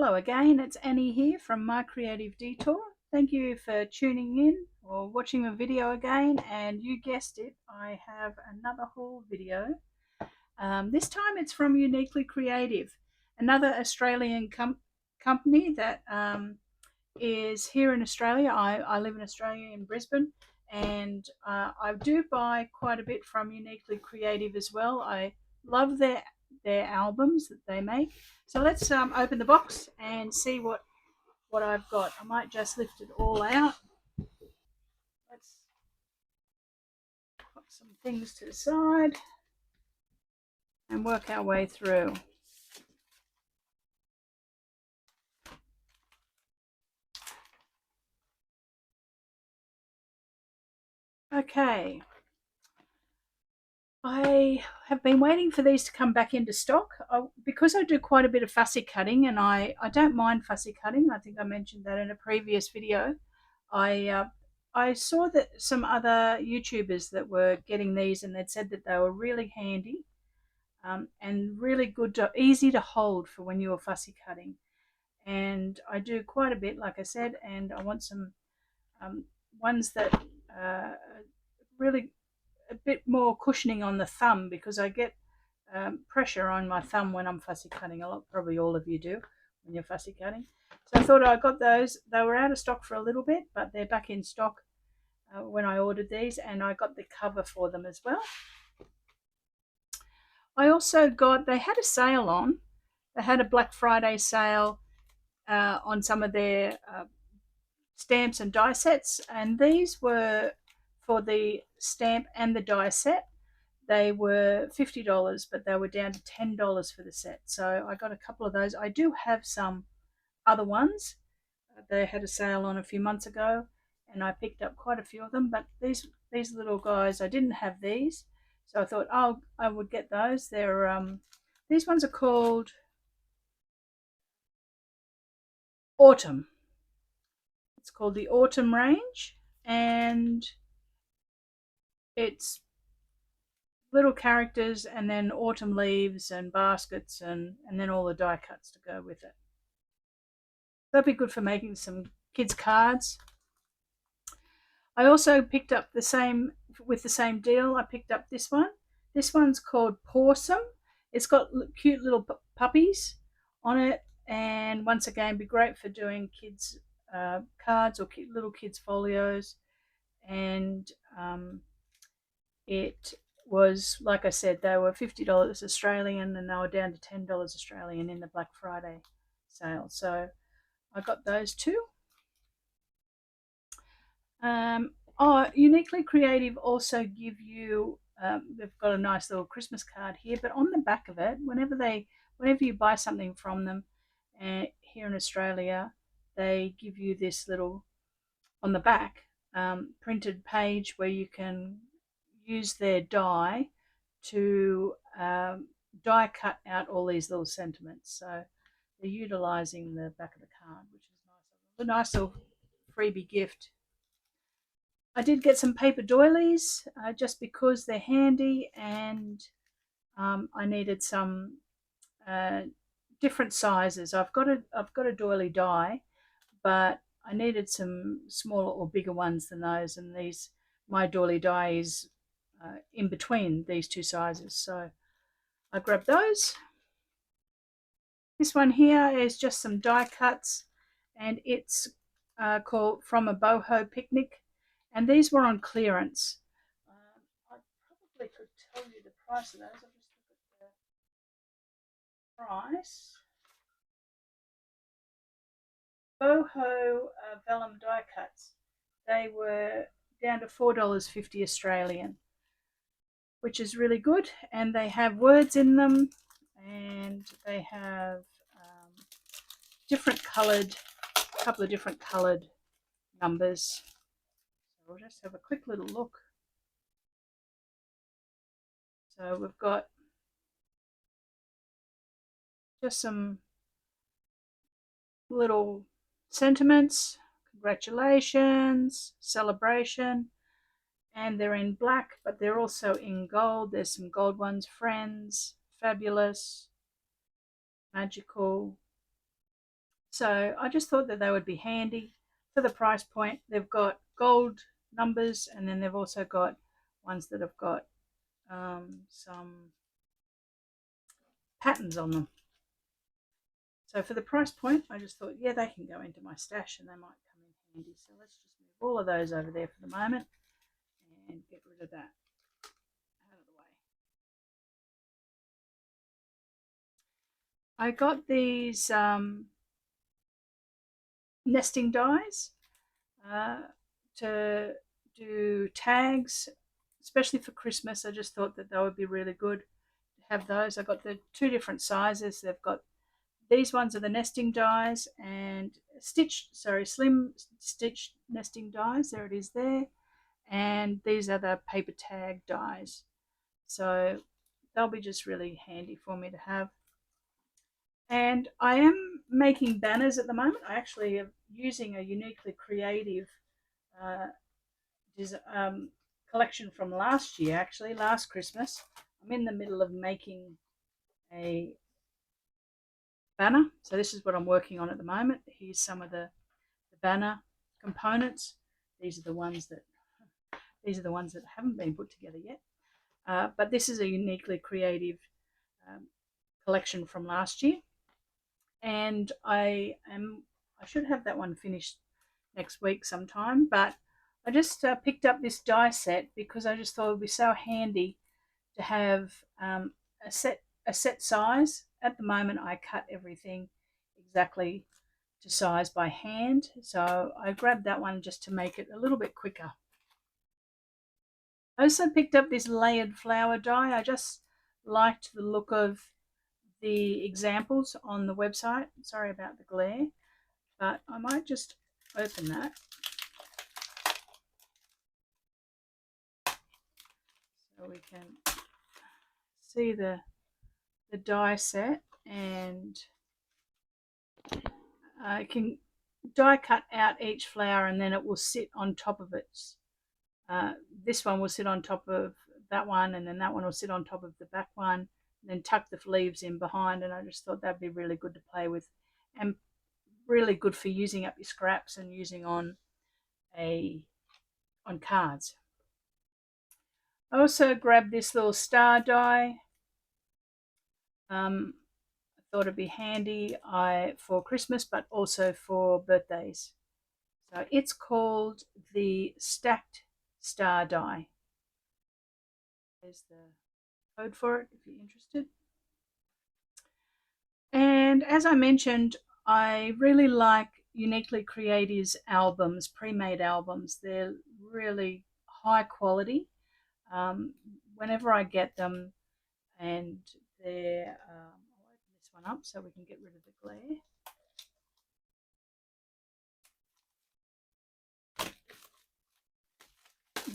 Hello again, it's Annie here from My Creative Detour. Thank you for tuning in or watching the video again, and you guessed it, I have another haul video. This time it's from Uniquely Creative, another Australian company that is here in Australia. I live in Australia in Brisbane, and I do buy quite a bit from Uniquely Creative as well. I love their albums that they make. So let's open the box and see what I've got. I might just lift it all out. Let's put some things to the side and work our way through. Okay, I have been waiting for these to come back into stock because I do quite a bit of fussy cutting, and I don't mind fussy cutting. I think I mentioned that in a previous video. I saw that some other YouTubers that were getting these, and they'd said that they were really handy and really good, easy to hold for when you're fussy cutting. And I do quite a bit, like I said, and I want some um, ones that really a bit more cushioning on the thumb, because I get pressure on my thumb when I'm fussy cutting. Probably all of you do when you're fussy cutting. So I thought I got those. They were out of stock for a little bit, but they're back in stock when I ordered these, and I got the cover for them as well. I also got, they had a sale on. They had a Black Friday sale on some of their stamps and die sets, and these were for the stamp and the die set. They were $50, but they were down to $10 for the set. So I got a couple of those. I do have some other ones. They had a sale on a few months ago, and I picked up quite a few of them. But these little guys, I didn't have these, so I thought, oh, I would get those. They're these ones are called Autumn. It's called the Autumn range, and it's little characters and then autumn leaves and baskets and then all the die cuts to go with it. That'd be good for making some kids' cards. I also picked up the same, with the same deal, I picked up this one. This one's called Possum. It's got cute little puppies on it, and once again, be great for doing kids' cards or little kids' folios. And it was, like I said, they were $50 Australian, and they were down to $10 Australian in the Black Friday sale. So I got those two. Uniquely Creative also give you, they've got a nice little Christmas card here, but on the back of it, whenever you buy something from them, here in Australia, they give you this little, on the back, printed page where you can use their die to die cut out all these little sentiments. So they're utilizing the back of the card, which is nice. A nice little freebie gift. I did get some paper doilies just because they're handy, and I needed some uh, different sizes. I've got a doily die, but I needed some smaller or bigger ones than those, and my doily die is in between these two sizes, so I grabbed those. This one here is just some die cuts, and it's called From a Boho Picnic, and these were on clearance. I probably could tell you the price of those. I'll just look at the price. Boho vellum die cuts. They were down to $4.50 Australian, which is really good. And they have words in them, and they have a couple of different coloured numbers. So we'll just have a quick little look. So we've got just some little sentiments, congratulations, celebration, and they're in black, but they're also in gold. There's some gold ones: friends, fabulous, magical, So I just thought that they would be handy for the price point. They've got gold numbers, and then they've also got ones that have got some patterns on them. So for the price point, I just thought, yeah, they can go into my stash and they might come in handy. So let's just move all of those over there for the moment and get rid of that out of the way. I got these nesting dies to do tags, especially for Christmas. I just thought that they would be really good to have those. I got the two different sizes. They've got these ones are the nesting dies and slim stitch nesting dies. There it is there. And these are the paper tag dies. So they'll be just really handy for me to have. And I am making banners at the moment. I actually am using a uniquely creative uh, collection from last year, actually, last Christmas. I'm in the middle of making a banner. So this is what I'm working on at the moment. Here's some of the banner components. These are the ones that haven't been put together yet. But this is a uniquely creative collection from last year, and I should have that one finished next week sometime. But I just picked up this die set because I just thought it would be so handy to have a set size. At the moment, I cut everything exactly to size by hand, so I grabbed that one just to make it a little bit quicker. I also picked up this layered flower die. I just liked the look of the examples on the website. Sorry about the glare, but I might just open that so we can see the die set, and I can die cut out each flower and then it will sit on top of it. This one will sit on top of that one, and then that one will sit on top of the back one, and then tuck the leaves in behind. And I just thought that'd be really good to play with, and really good for using up your scraps and using on cards. I also grabbed this little star die. I thought it'd be handy for Christmas, but also for birthdays. So it's called the Stacked Star Die. There's the code for it if you're interested. And as I mentioned, I really like Uniquely Creative's albums, pre-made albums. They're really high quality. Whenever I get them, and they're, I'll open this one up so we can get rid of the glare.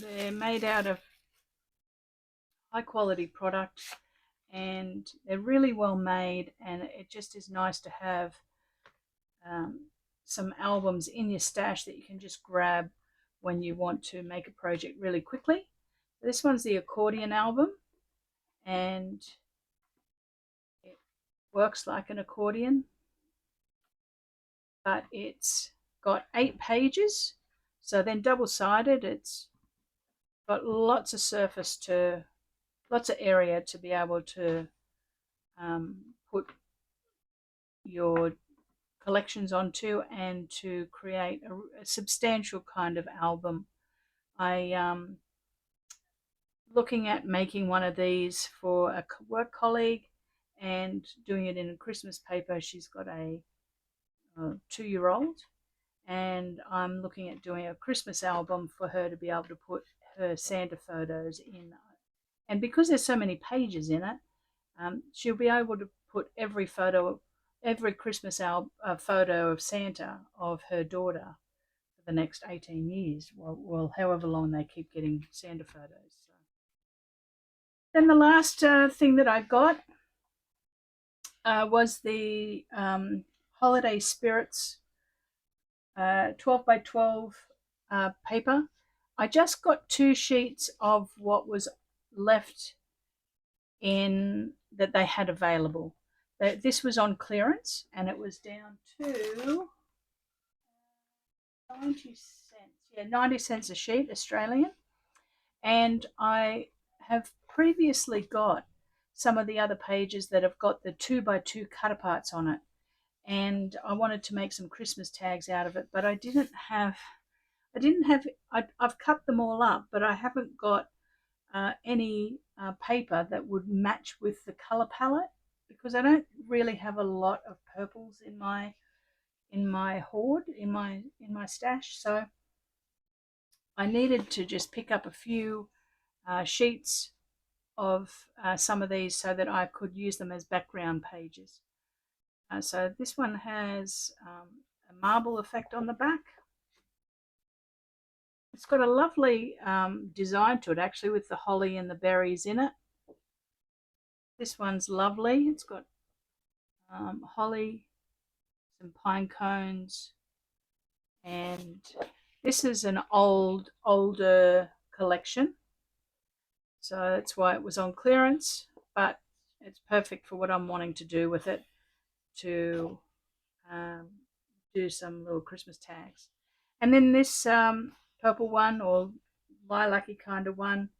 They're made out of high quality product, and they're really well made, and it just is nice to have some albums in your stash that you can just grab when you want to make a project really quickly. This one's the accordion album, and it works like an accordion, but it's got 8 pages, so then double-sided. It's got lots of area to be able to put your collections onto and to create a substantial kind of album. I looking at making one of these for a work colleague and doing it in a Christmas paper. She's got a 2-year-old, and I'm looking at doing a Christmas album for her to be able to put her Santa photos in. And because there's so many pages in it, she'll be able to put every Christmas photo of Santa of her daughter for the next 18 years, well, however long they keep getting Santa photos. So. Then the last thing that I got was the Holiday Spirits 12 by 12 paper. I just got 2 sheets of what was left in that they had available. This was on clearance and it was down to 90 cents. Yeah, 90 cents a sheet Australian. And I have previously got some of the other pages that have got the 2x2 cut aparts on it. And I wanted to make some Christmas tags out of it, but I've cut them all up, but I haven't got any paper that would match with the color palette because I don't really have a lot of purples in my hoard in my stash. So I needed to just pick up a few sheets of some of these so that I could use them as background pages. So this one has a marble effect on the back. It's got a lovely design to it actually with the holly and the berries in it. This one's lovely. It's got holly, some pine cones, and this is an older collection. So that's why it was on clearance, but it's perfect for what I'm wanting to do with it, to do some little Christmas tags. And then this purple one, or lilac-y kind of one,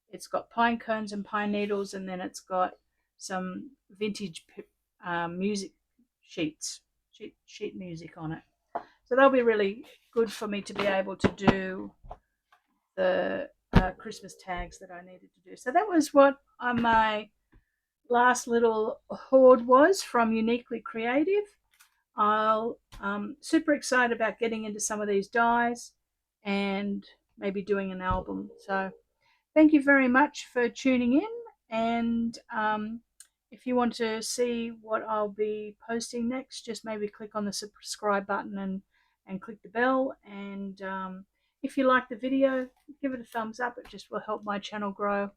it's got pine cones and pine needles, and then it's got some vintage music sheet music on it. So they'll be really good for me to be able to do the Christmas tags that I needed to do. So that was what my last little hoard was from Uniquely Creative. I'll super excited about getting into some of these dies and maybe doing an album. So thank you very much for tuning in. And if you want to see what I'll be posting next, just maybe click on the subscribe button and click the bell. And if you like the video, give it a thumbs up. It just will help my channel grow.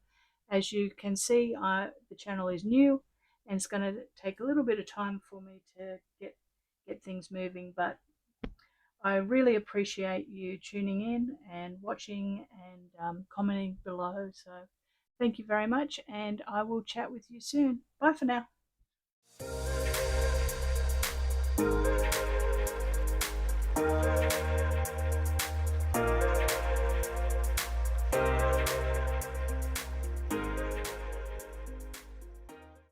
As you can see, the channel is new and it's going to take a little bit of time for me to get things moving, but I really appreciate you tuning in and watching and commenting below. So thank you very much, and I will chat with you soon. Bye for now.